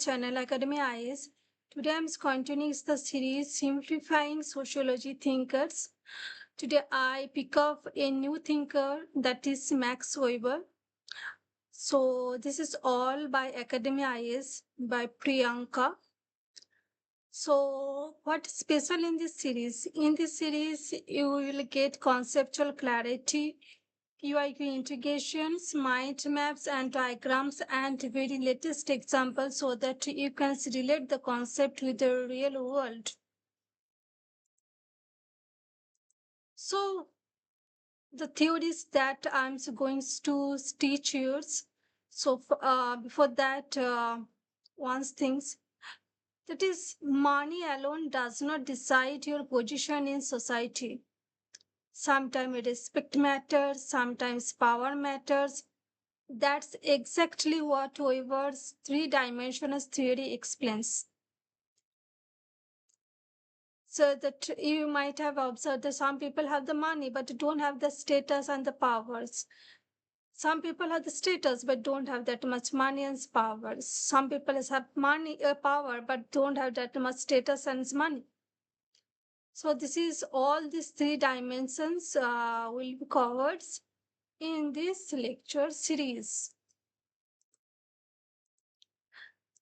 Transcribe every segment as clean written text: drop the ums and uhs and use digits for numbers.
channel Academy IS. Today I'm continuing the series Simplifying Sociology Thinkers. Today I pick up a new thinker, that is Max Weber. So this is all by Academy IS by Priyanka. So what is special in this series? In this series you will get conceptual clarity, UIQ integrations, mind maps and diagrams, and very latest examples so that you can relate the concept with the real world. So the theories that I'm going to teach you. So before that, one things, that is, money alone does not decide your position in society. Sometimes respect matters, sometimes power matters. That's exactly what Weber's three-dimensional theory explains. So that you might have observed that some people have the money but don't have the status and the powers. Some people have the status but don't have that much money and powers. Some people have money, power but don't have that much status and money. So this is all these three dimensions will be covered in this lecture series.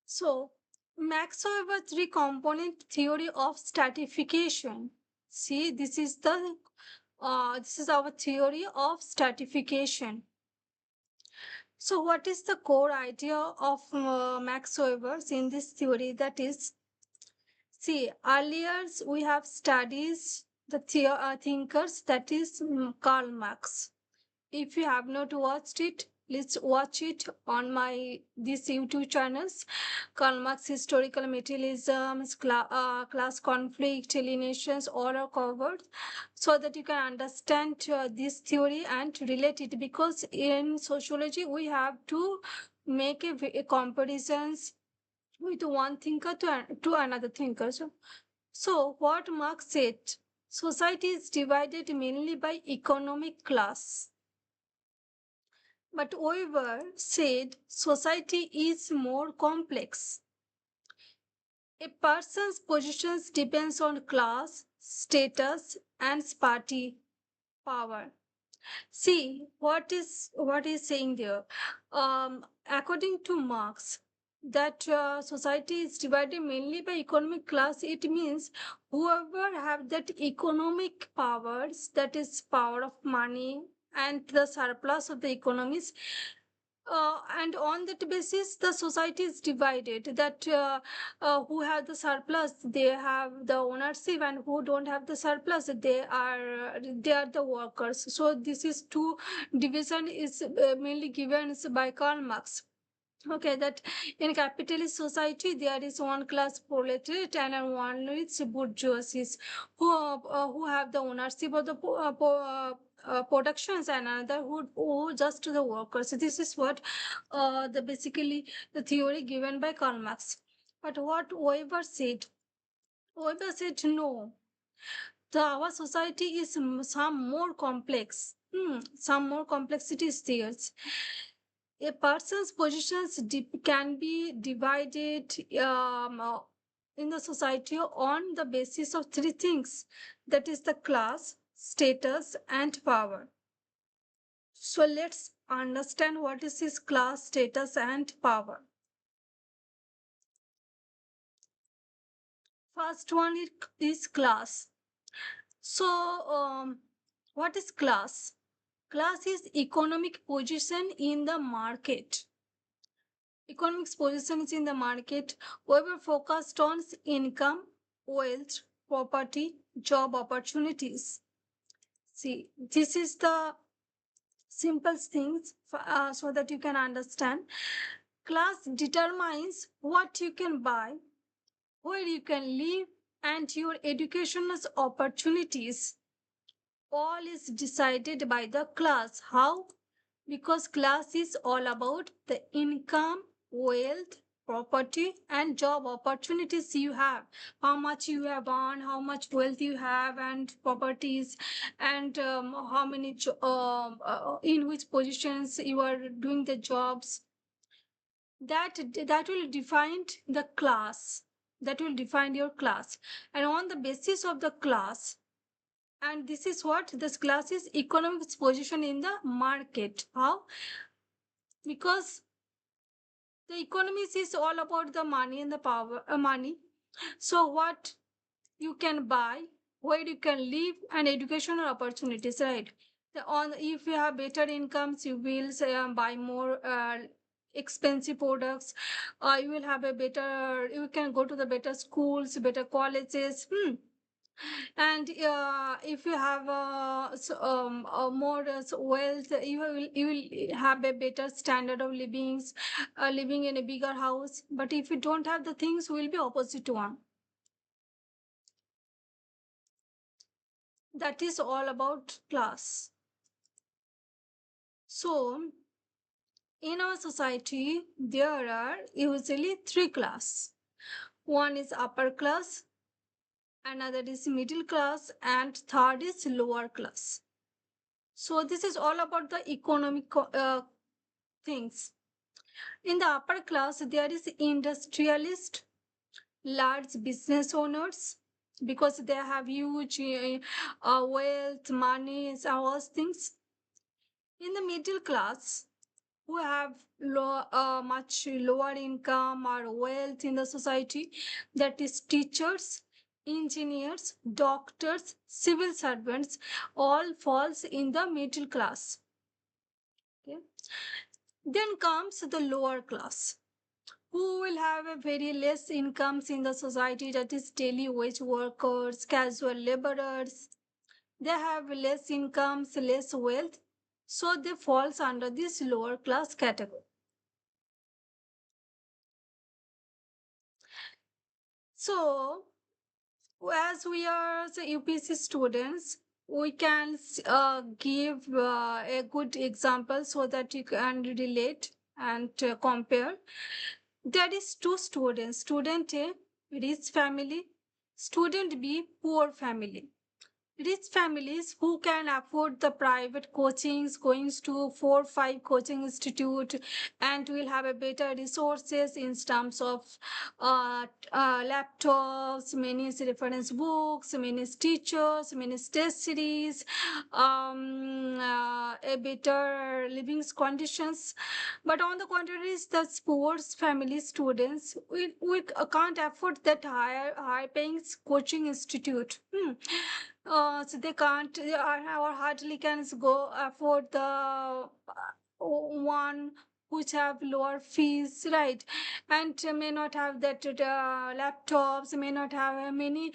So, Max Weber three-component theory of stratification. See, this is our theory of stratification. So, what is the core idea of Max Weber's in this theory? That is, see, earlier we have studies the thinkers, that is Karl Marx. If you have not watched it, let's watch it on my these YouTube channels. Karl Marx, historical materialism, class conflict, alienations, all are covered, so that you can understand this theory and relate it. Because in sociology, we have to make a comparisons with one thinker to another thinker. So what Marx said, society is divided mainly by economic class. But Weber said society is more complex. A person's positions depends on class, status, and party power. See what is saying there. According to Marx, that society is divided mainly by economic class. It means whoever have that economic powers, that is power of money and the surplus of the economies, and on that basis the society is divided, that who have the surplus, they have the ownership, and who don't have the surplus, they are the workers. So this is two division is mainly given by Karl Marx. Okay, that in capitalist society there is one class proletariat and one is bourgeoisie, who have the ownership of the productions, and another who just the workers. So this is what the basically the theory given by Karl Marx. But what Weber said no. Our society is some more complex. Some more complexity is there. A person's positions can be divided in the society on the basis of three things, that is the class, status, and power. So let's understand what is this class, status, and power. First one is class. So what is class? Class is economic position in the market. Economics positions in the market. Weber focused on income, wealth, property, job opportunities. See, this is the simple things so that you can understand. Class determines what you can buy, where you can live, and your educational opportunities. All is decided by the class. How? Because class is all about the income, wealth, property, and job opportunities you have. How much you have earned, how much wealth you have, and properties, and how many in which positions you are doing the jobs. that will define the class, that will define your class. And on the basis of the class, and this is what this class is, economic position in the market. How? Because the economics is all about the money and the power, money. So what you can buy, where you can live, and educational opportunities, right? If you have better incomes, you will say, buy more expensive products. You will have a better, you can go to the better schools, better colleges. And if you have more wealth, you will have a better standard of livings, living in a bigger house. But if you don't have the things, will be opposite one. That is all about class. So in our society, there are usually three classes. One is upper class, another is middle class, and third is lower class. So this is all about the economic things. In the upper class, there is industrialist, large business owners, because they have huge wealth, money, and all those things. In the middle class, who have much lower income or wealth in the society, that is teachers, engineers, doctors, civil servants, all falls in the middle class. Okay. Then comes the lower class, who will have a very less incomes in the society, that is daily wage workers, casual laborers. They have less incomes, less wealth, so they falls under this lower class category. So as we are the UPSC students, we can give a good example so that you can relate and compare. There is two students, student A, rich family, student B, poor family. Rich families who can afford the private coachings, going to 4 5 coaching institute, and will have a better resources in terms of laptops, many reference books, many teachers, many stationaries, a better living conditions. But on the contrary, the poor family students, we can't afford that high paying coaching institute. So they can't, or hardly can go afford the one which have lower fees, right? And may not have that laptops, may not have many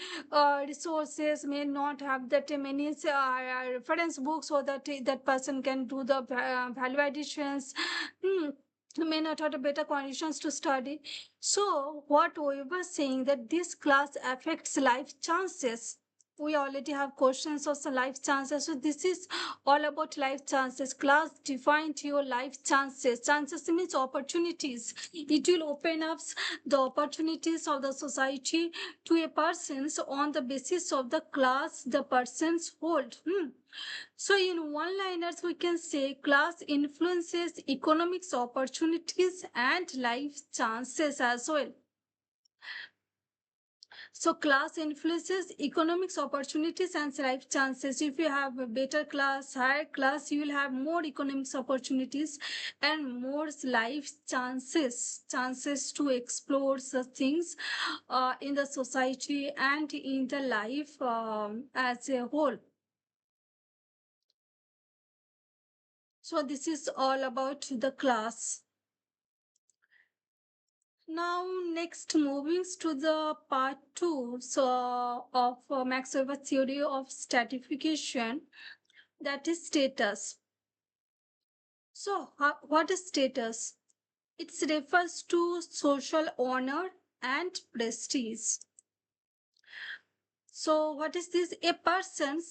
resources, may not have that many reference books, so that that person can do the value additions. May not have better conditions to study. So what we were saying, that this class affects life chances. We already have questions of the life chances. So this is all about life chances. Class defined your life chances. Chances means opportunities. It will open up the opportunities of the society to a persons on the basis of the class the persons hold. So in one-liners, we can say class influences economics opportunities and life chances as well. So class influences economics opportunities and life chances. If you have a better class, higher class, you will have more economics opportunities and more life chances to explore such things in the society and in the life as a whole. So this is all about the class. Now, next moving to the part 2 of Max Weber theory of stratification, that is status. So, what is status? It refers to social honor and prestige. So, what is this? A person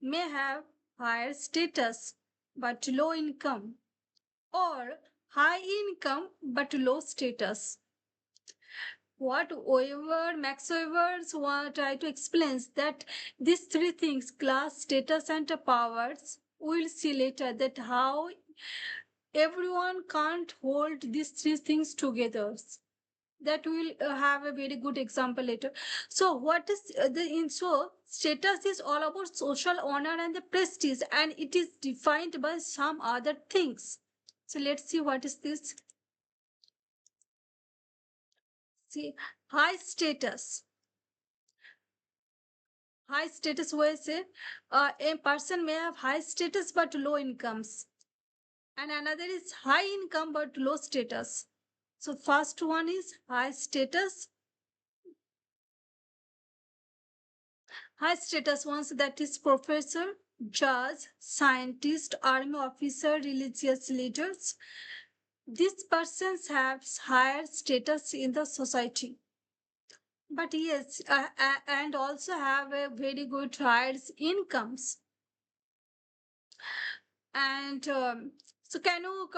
may have higher status but low income, or high income but low status. What Weber, Max Weber try to explain is that these three things, class, status, and powers, we'll see later that how everyone can't hold these three things together. That will have a very good example later. So what is so status is all about social honor and the prestige, and it is defined by some other things. So let's see what is this. See, high status. High status, where say a person may have high status but low incomes, and another is high income but low status. So first one is high status. High status ones, that is professor, judge, scientist, army officer, religious leaders. These persons have higher status in the society. But yes, and also have a very good higher incomes. And so can you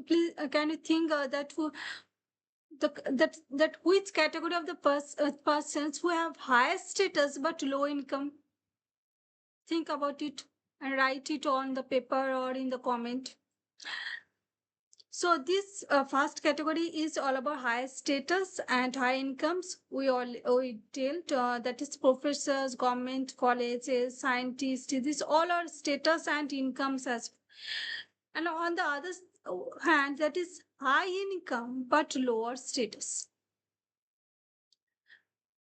please can you think that that which category of the persons who have higher status but low income? Think about it and write it on the paper or in the comment. So this first category is all about high status and high incomes. We dealt that is professors, government, colleges, scientists. These all are status and incomes as. And on the other hand, that is high income but lower status.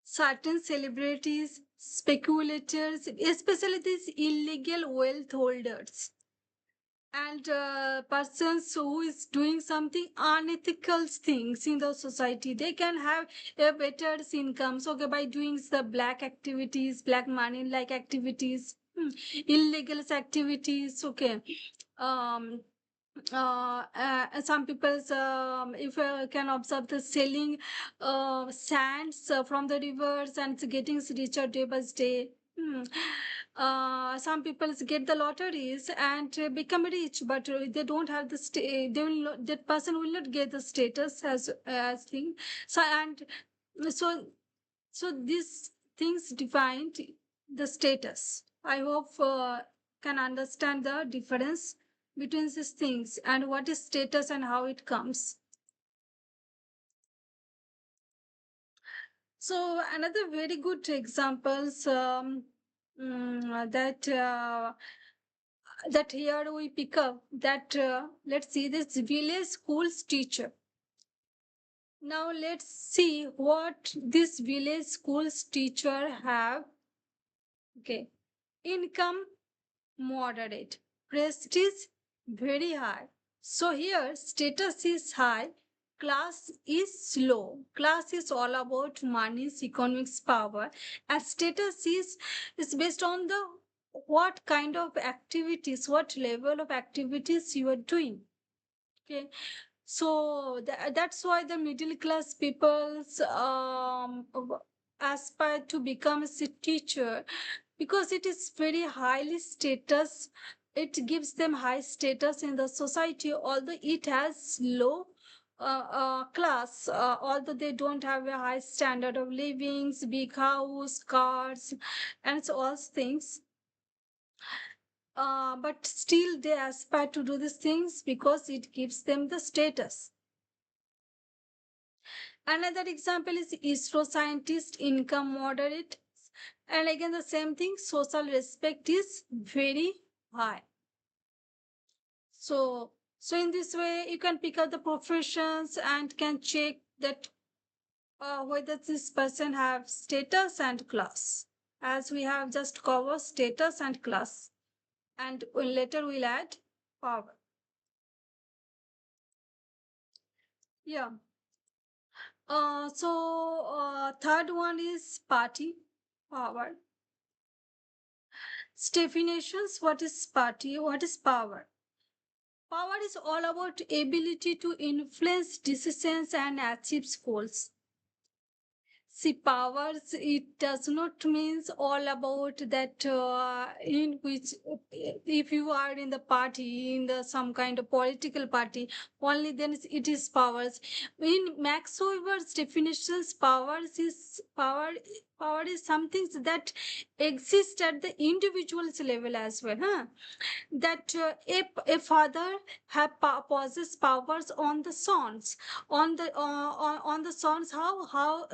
Certain celebrities, speculators, especially these illegal wealth holders, and persons who is doing something unethical things in the society, they can have a better incomes, okay, by doing the black activities, black money like activities, illegal activities, okay. um some people, if can observe the selling sands from the rivers and it's getting richer day by day. Some people get the lotteries and become rich, but they don't have the they will not, that person will not get the status as thing. So and so so these things defined the status. I hope can understand the difference between these things and what is status and how it comes. So another very good examples that that here we pick up that let's see this village schools teacher. Now let's see what this village schools teacher have. Okay, income moderate, prestige very high. So here status is high, class is low. Class is all about money's economics power, and status is based on the what kind of activities, what level of activities you are doing. Okay, so that's why the middle class peoples aspire to become a teacher, because it is very highly status. It gives them high status in the society, although it has low class, although they don't have a high standard of livings, big house, cars, and so all things. But still they aspire to do these things because it gives them the status. Another example is ISRO scientist, income moderate, and again the same thing, social respect is very high. So in this way you can pick up the professions and can check that whether this person have status and class, as we have just covered status and class, and later we'll add power. Yeah. Third one is party power. Definitions: what is party? What is power? Power is all about ability to influence decisions and achieve goals. See, powers, it does not means all about that in which if you are in the party, in the some kind of political party, only then it is powers. In Max Weber's definitions, power is something that exists at the individual's level as well. Huh? That if a father possesses powers on the sons, on the sons, how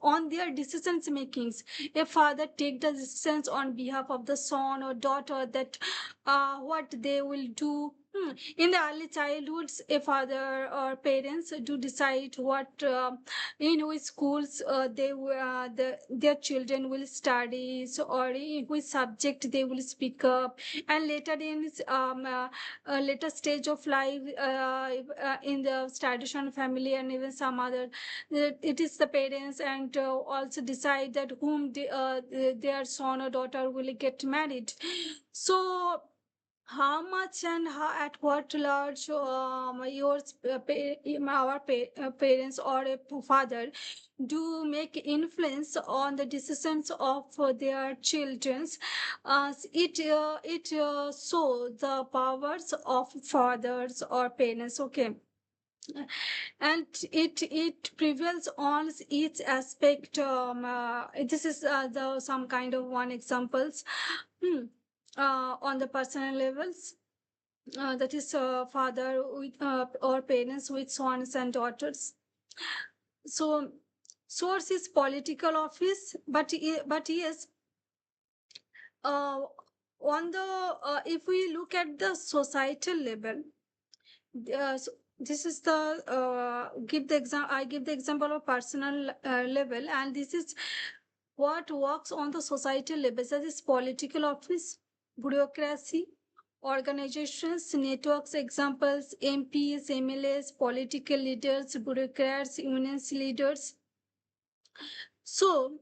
on their decisions makings. A father take the decisions on behalf of the son or daughter, that what they will do. In the early childhoods, a father or parents do decide what in which schools their children will study, so, or in which subject they will speak up. And later in later stage of life, in the traditional family and even some other, it is the parents and also decide that whom their son or daughter will get married. So how much and how, at what large parents or a father do make influence on the decisions of their children's, it show the powers of fathers or parents. Okay, and it prevails on each aspect. This is the some kind of one examples. Hmm. On the personal levels, that is father with or parents with sons and daughters. So source is political office, but yes, uh, on the if we look at the societal level, so this is the I give the example of personal level, and this is what works on the societal level. That is political office, bureaucracy, organizations, networks, examples, MPs, MLAs, political leaders, bureaucrats, unions leaders. So,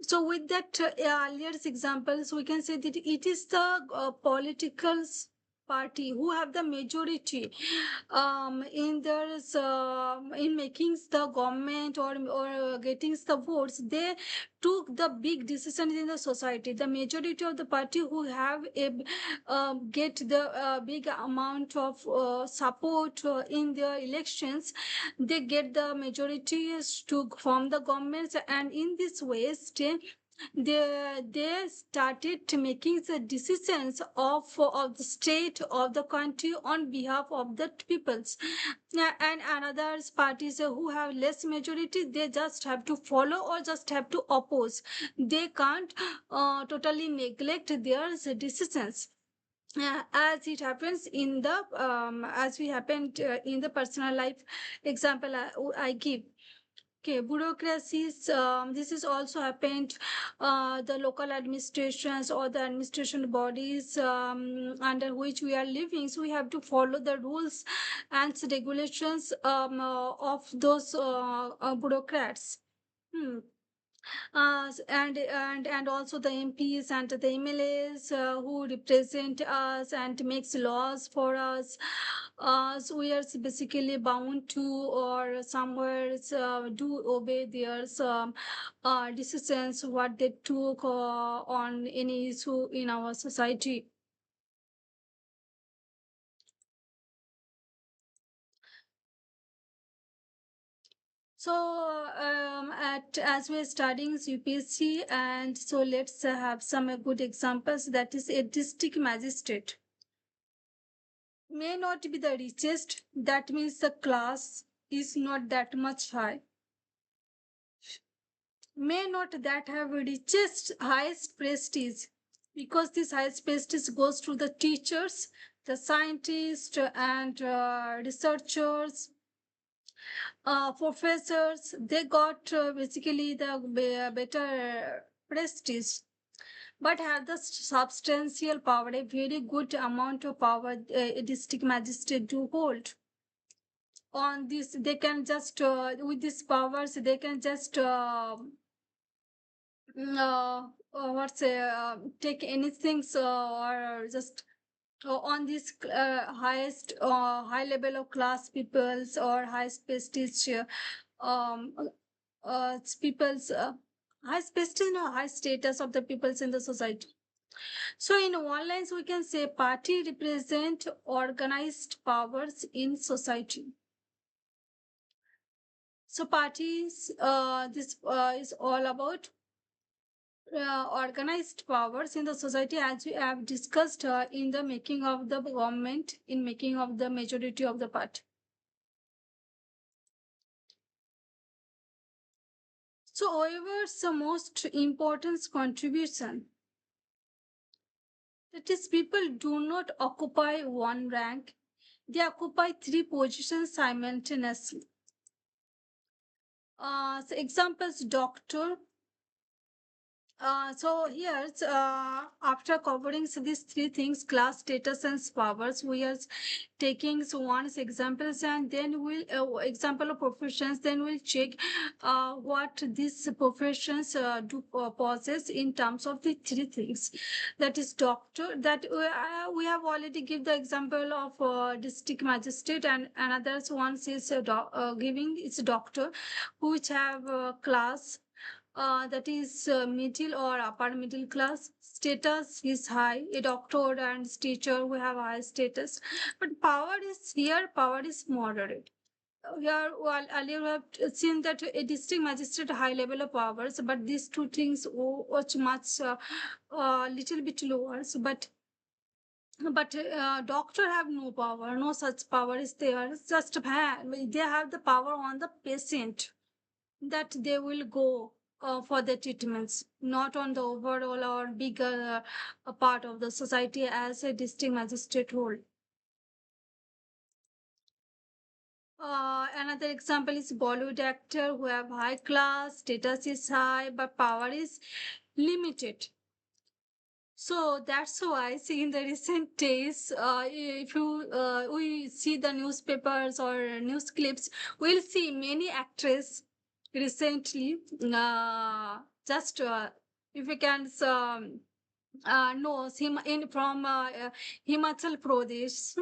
so with that earlier examples, we can say that it is the political party who have the majority in their in making the government or getting the votes. They took the big decisions in the society. The majority of the party who have a get the big amount of support in the elections, they get the majorities to form the governments, and in this way they started making the decisions of the state of the country on behalf of the peoples. And another parties who have less majority, they just have to follow or just have to oppose. They can't totally neglect their decisions, as it happens in the as we happened in the personal life example I give. Okay, bureaucracies. This is also happened. The local administrations or the administration bodies under which we are living. So we have to follow the rules and regulations of those bureaucrats. Hmm. And also the MPs and the MLAs who represent us and makes laws for us. So we are basically bound to or somewhere do obey their decisions what they took on any issue in our society. So, as we're studying UPSC, and so let's have some good examples. That is, a district magistrate may not be the richest. That means the class is not that much high. May not that have richest, highest prestige, because this highest prestige goes to the teachers, the scientists, and researchers, professors. They got basically the better prestige, but have the substantial power, a very good amount of power a district magistrate do hold. On this, they can just with these powers, they can just what's take anything, so or just on this highest high level of class peoples or highest prestige um, people's high special high status of the peoples in the society. So in one lines we can say party represent organized powers in society. So parties, this is all about organized powers in the society, as we have discussed in the making of the government, in making of the majority of the party. So however, the most important contribution, that is, people do not occupy one rank, they occupy three positions simultaneously. So examples: doctor. So here, after covering these three things, class, status, and powers, we are taking one examples, and then we'll example of professions. Then we'll check what these professions do possess in terms of the three things. That is doctor. That we have already give the example of district magistrate, and another one is giving its doctor, which have class, that is middle or upper middle class. Status is high. A doctor and teacher who have high status, but power is here. Power is moderate. Here, well, earlier we have seen that a district magistrate high level of powers, but these two things was much little bit lower. So, but doctor have no power. No such power is there. It's just they have the power on the patient, that they will go for the treatments, not on the overall or bigger part of the society as a district magistrate hold. Another example is Bollywood actor who have high class, status is high, but power is limited. So that's why, see, in the recent days, if you we see the newspapers or news clips, we'll see many actresses recently. Just if you can know him in from Himachal Pradesh,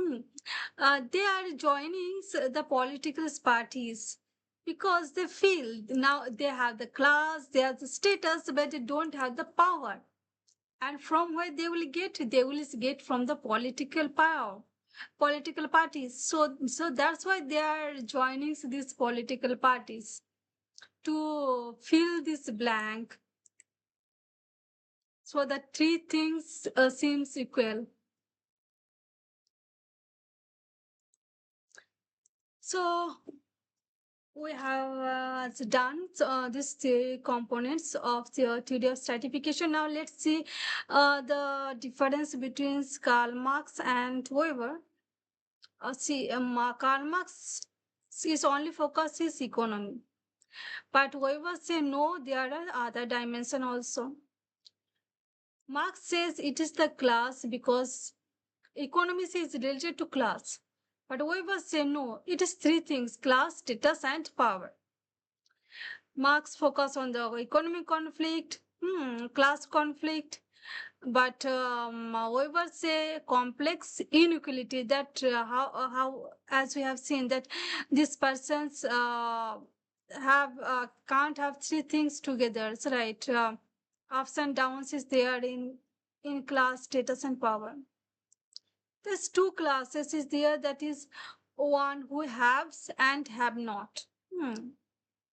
they are joining the political parties because they feel now they have the class, they have the status, but they don't have the power. And from where they will get? They will get from the political power, political parties. So that's why they are joining these political parties to fill this blank. So the three things seems equal. So we have done these three components of the theory of stratification. Now let's see the difference between Karl Marx and Weber. Karl Marx is only focus is economy, but Weber say no, there are other dimension also. Marx says it is the class because economy is related to class, but Weber say no, it is three things: class, status, and power. Marx focus on the economic conflict, class conflict, but Weber say complex inequality, that how as we have seen that these persons have can't have three things together, so right, ups and downs is there in class, status, and power. There's two classes is there, that is one who haves and have not.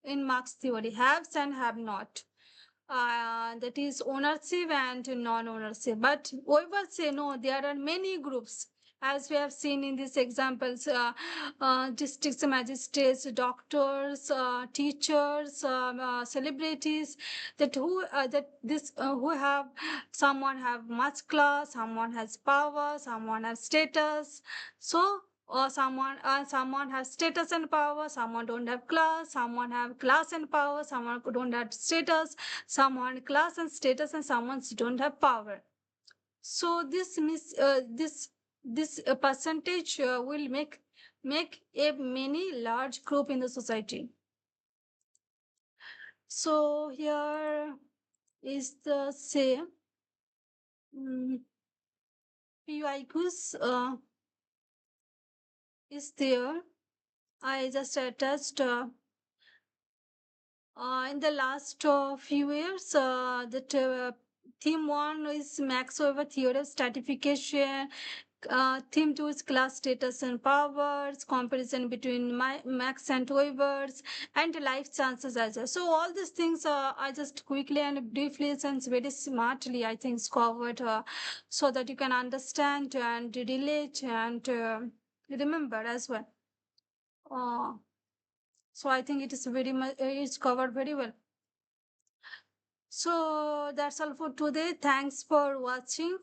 In Marx theory, haves and have not, that is ownership and non-ownership. But we will say no, there are many groups, as we have seen in these examples: district magistrates, doctors, teachers, celebrities, that who have, someone have much class, someone has power, someone has status. So or someone has status and power, someone don't have class, someone have class and power, someone don't have status, someone class and status, and someone don't have power. So this percentage will make a many large group in the society. So here is the say PIQs is there. I just attached In the last few years, that theme one is Max Weber theory of stratification. Theme 2 is class status and powers, comparison between Max and Weber's, and life chances as well. So all these things I just quickly and briefly and very smartly, I think, is covered so that you can understand and relate and remember as well. Uh, so I think it is very much, it's covered very well. So that's all for today. Thanks for watching.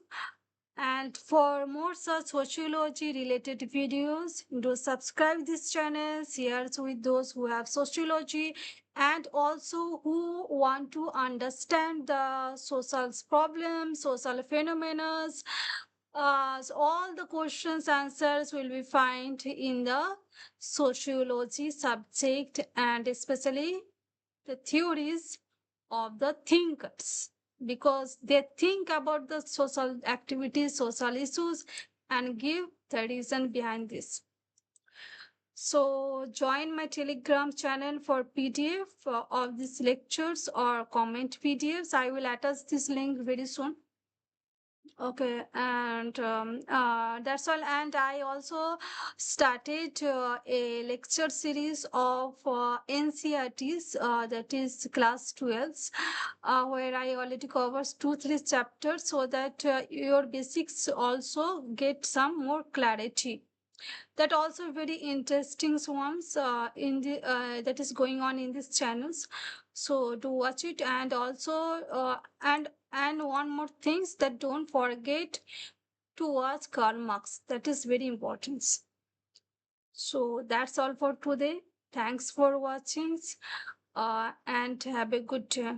And for more such sociology related videos, do subscribe this channel, share with those who have sociology and also who want to understand the social problems, social phenomena. So all the questions answers will be found in the sociology subject and especially the theories of the thinkers because they think about the social activities, social issues, and give the reason behind this. So join my Telegram channel for PDF of these lectures or comment PDFs. I will attach this link very soon. Okay, and that's all. And I also started a lecture series of NCRTs, that is class 12s, where I already covers 2-3 chapters so that your basics also get some more clarity. That also very interesting ones in the that is going on in these channels. So do watch it and also and one more things that don't forget to watch Karl Marx. That is very important. So that's all for today. Thanks for watching and have a good day.